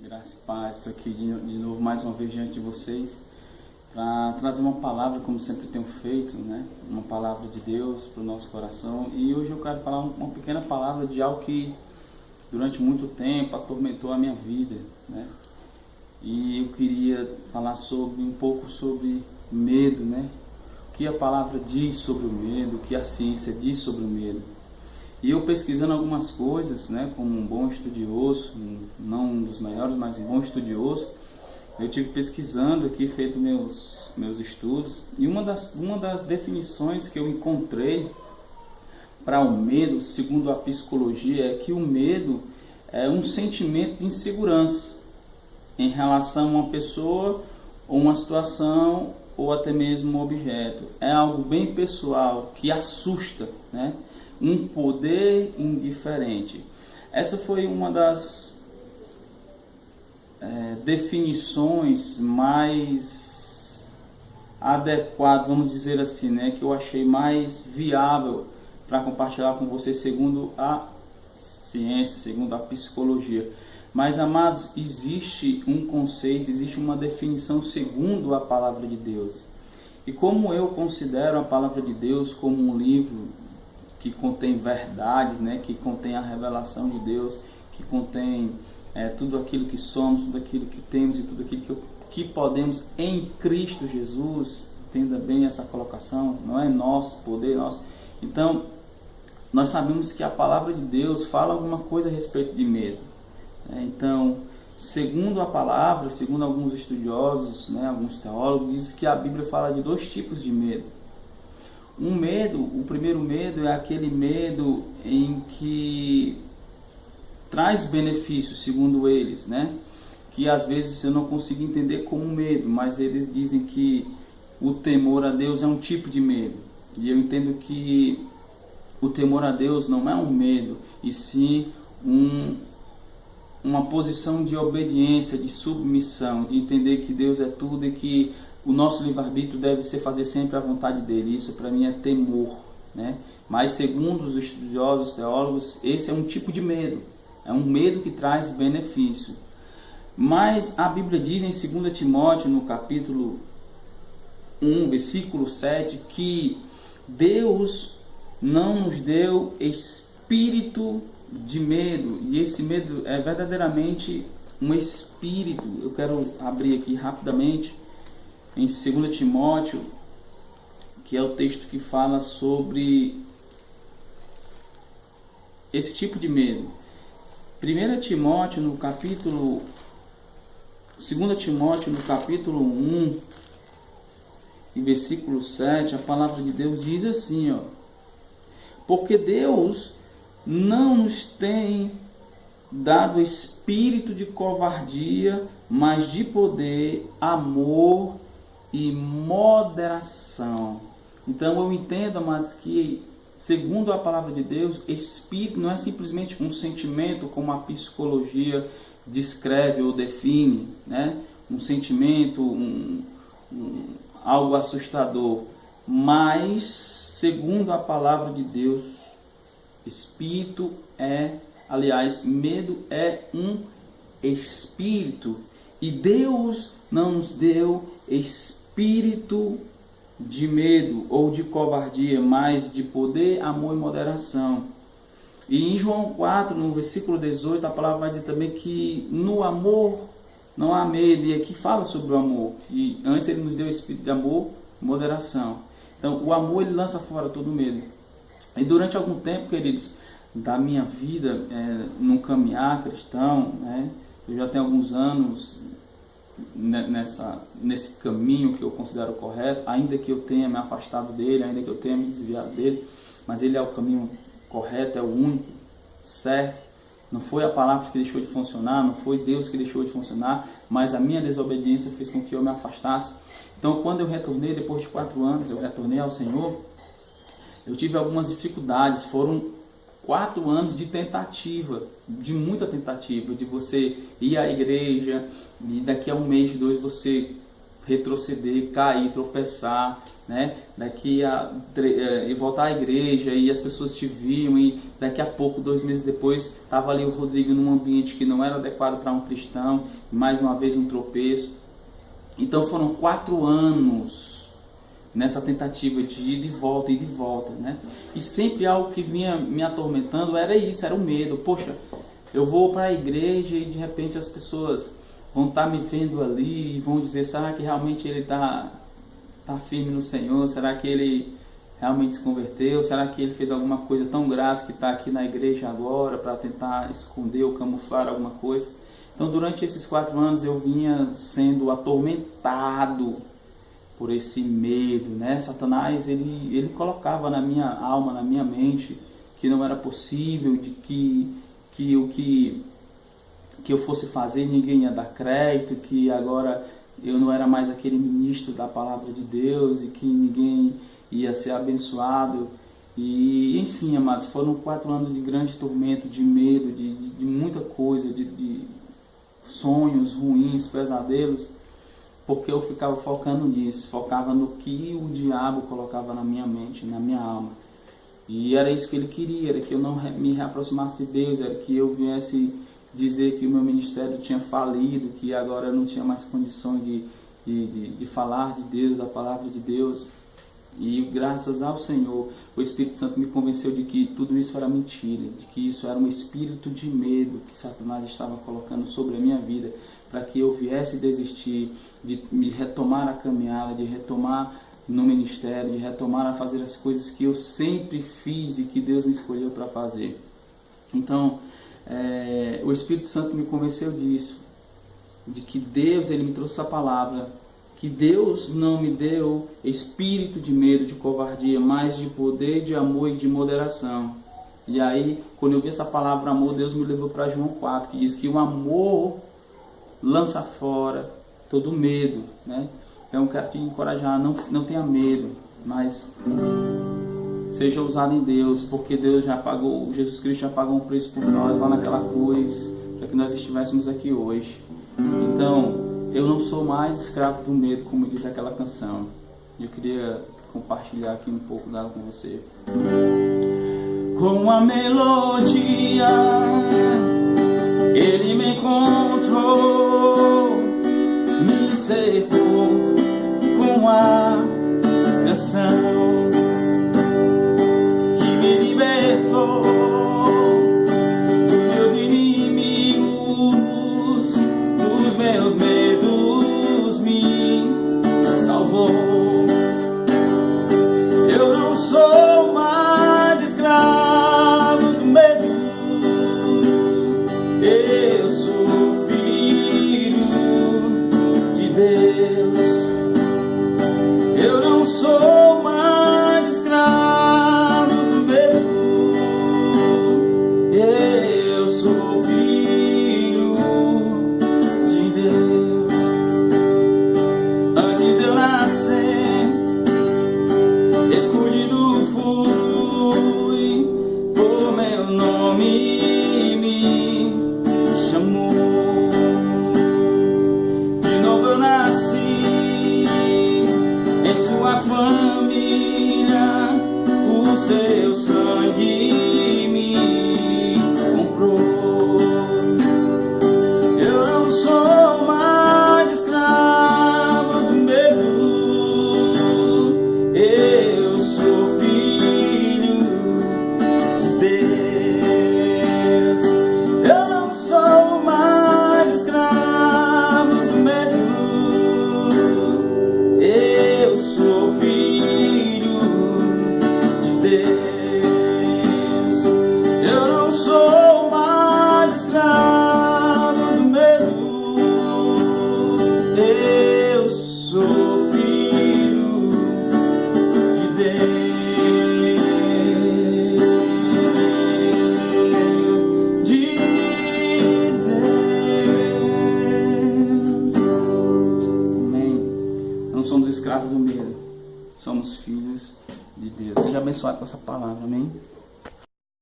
Graça e paz, estou aqui de novo mais uma vez diante de vocês para trazer uma palavra, como sempre tenho feito, né? Uma palavra de Deus para o nosso coração. E hoje eu quero falar uma pequena palavra de algo que durante muito tempo atormentou a minha vida, né? E eu queria falar um pouco sobre medo, né? O que a palavra diz sobre o medo, o que a ciência diz sobre o medo. E eu pesquisando algumas coisas, né, como um bom estudioso, não um dos maiores, mas um bom estudioso, eu tive pesquisando aqui, feito meus estudos, e uma das definições que eu encontrei para o medo, segundo a psicologia, é que o medo é um sentimento de insegurança em relação a uma pessoa, ou uma situação, ou até mesmo um objeto. É algo bem pessoal, que assusta, né? Um poder indiferente. Essa foi uma das definições mais adequadas, vamos dizer assim, né, que eu achei mais viável para compartilhar com vocês, segundo a ciência, segundo a psicologia. Mas, amados, existe um conceito, existe uma definição segundo a palavra de Deus. E como eu considero a palavra de Deus como um livro que contém verdades, né, que contém a revelação de Deus, que contém tudo aquilo que somos, tudo aquilo que temos e tudo aquilo que podemos em Cristo Jesus. Entenda bem essa colocação, não é nosso poder, nosso. Então, nós sabemos que a palavra de Deus fala alguma coisa a respeito de medo. Então, segundo a palavra, segundo alguns estudiosos, né, alguns teólogos, diz que a Bíblia fala de dois tipos de medo. Um medo, o primeiro medo é aquele medo em que traz benefícios, segundo eles, né? Que às vezes eu não consigo entender como medo, mas eles dizem que o temor a Deus é um tipo de medo. E eu entendo que o temor a Deus não é um medo, e sim uma posição de obediência, de submissão, de entender que Deus é tudo e que o nosso livre-arbítrio deve ser fazer sempre a vontade dele. Isso para mim é temor, né? Mas segundo os estudiosos, teólogos, esse é um tipo de medo. É um medo que traz benefício. Mas a Bíblia diz em 2 Timóteo, no capítulo 1, versículo 7, que Deus não nos deu espírito de medo. E esse medo é verdadeiramente um espírito. Eu quero abrir aqui rapidamente em 2 Timóteo, que é o texto que fala sobre esse tipo de medo. 2 Timóteo no capítulo 1 e versículo 7, a palavra de Deus diz assim, ó: porque Deus não nos tem dado espírito de covardia, mas de poder, amor e moderação. Então eu entendo, amados, que segundo a palavra de Deus, espírito não é simplesmente um sentimento como a psicologia descreve ou define, né? Um sentimento, algo assustador. Mas segundo a palavra de Deus, espírito medo é um espírito. E Deus não nos deu espírito de medo ou de covardia, mas de poder, amor e moderação. E em João 4, no versículo 18, a palavra vai dizer também que no amor não há medo. E aqui fala sobre o amor. E antes ele nos deu espírito de amor e moderação. Então o amor ele lança fora todo medo. E durante algum tempo, queridos, da minha vida, no caminhar cristão, né, eu já tenho alguns anos nesse caminho que eu considero correto, ainda que eu tenha me afastado dele, ainda que eu tenha me desviado dele, mas ele é o caminho correto, é o único, certo. Não foi a palavra que deixou de funcionar, não foi Deus que deixou de funcionar, mas a minha desobediência fez com que eu me afastasse. Então quando eu retornei, depois de 4 anos, eu retornei ao Senhor, eu tive algumas dificuldades. Foram 4 anos de tentativa, de muita tentativa, de você ir à igreja e daqui a 1 mês, 2 você retroceder, cair, tropeçar, né? E voltar à igreja e as pessoas te viam e daqui a pouco, 2 meses depois, estava ali o Rodrigo num ambiente que não era adequado para um cristão, e mais uma vez um tropeço. Então foram 4 anos nessa tentativa de ir de volta, né? E sempre algo que vinha me atormentando era isso, era o medo. Poxa, eu vou para a igreja e de repente as pessoas vão estar me vendo ali e vão dizer, será que realmente ele está firme no Senhor? Será que ele realmente se converteu? Será que ele fez alguma coisa tão grave que está aqui na igreja agora para tentar esconder ou camuflar alguma coisa? Então durante esses 4 anos eu vinha sendo atormentado por esse medo, né? Satanás, ele colocava na minha alma, na minha mente, que não era possível, de que o que eu fosse fazer ninguém ia dar crédito, que agora eu não era mais aquele ministro da palavra de Deus e que ninguém ia ser abençoado. E enfim, amados, foram 4 anos de grande tormento, de medo, de muita coisa, de sonhos ruins, pesadelos, porque eu ficava focando nisso, focava no que o diabo colocava na minha mente, na minha alma. E era isso que ele queria, era que eu não me reaproximasse de Deus, era que eu viesse dizer que o meu ministério tinha falido, que agora eu não tinha mais condições de falar de Deus, da palavra de Deus. E graças ao Senhor, o Espírito Santo me convenceu de que tudo isso era mentira, de que isso era um espírito de medo que Satanás estava colocando sobre a minha vida, para que eu viesse desistir, de me retomar a caminhada, de retomar no ministério, de retomar a fazer as coisas que eu sempre fiz e que Deus me escolheu para fazer. Então, o Espírito Santo me convenceu disso, de que Deus, ele me trouxe essa palavra, que Deus não me deu espírito de medo, de covardia, mas de poder, de amor e de moderação. E aí, quando eu vi essa palavra amor, Deus me levou para João 4, que diz que o amor lança fora todo medo, né? Então eu quero te encorajar, não tenha medo, mas seja ousado em Deus, porque Deus já pagou, Jesus Cristo já pagou um preço por nós lá naquela cruz, para que nós estivéssemos aqui hoje. Então, eu não sou mais escravo do medo, como diz aquela canção. Eu queria compartilhar aqui um pouco dela com você. Com a melodia, ele me encontrou, me cercou com a canção que me libertou dos meus inimigos, dos meus medos, me salvou. Eu não sou mais escravo do medo, eu sou filho de Deus. Eu não sou mais escravo do medo, eu sou filho de Deus. Antes de eu nascer, escolhido fui, por meu nome me chamou. De novo eu nasci em sua família, o seu sangue me comprou. Eu não sou mais escravo do medo, eu sou filho de Deus. Eu não sou mais escravo do medo, eu sou filho de Deus. Eu não sou mais escravo do medo, eu sou filho de Deus. De Deus. Amém. Não somos escravos do medo, somos filhos de Deus. Seja abençoado com essa palavra, amém?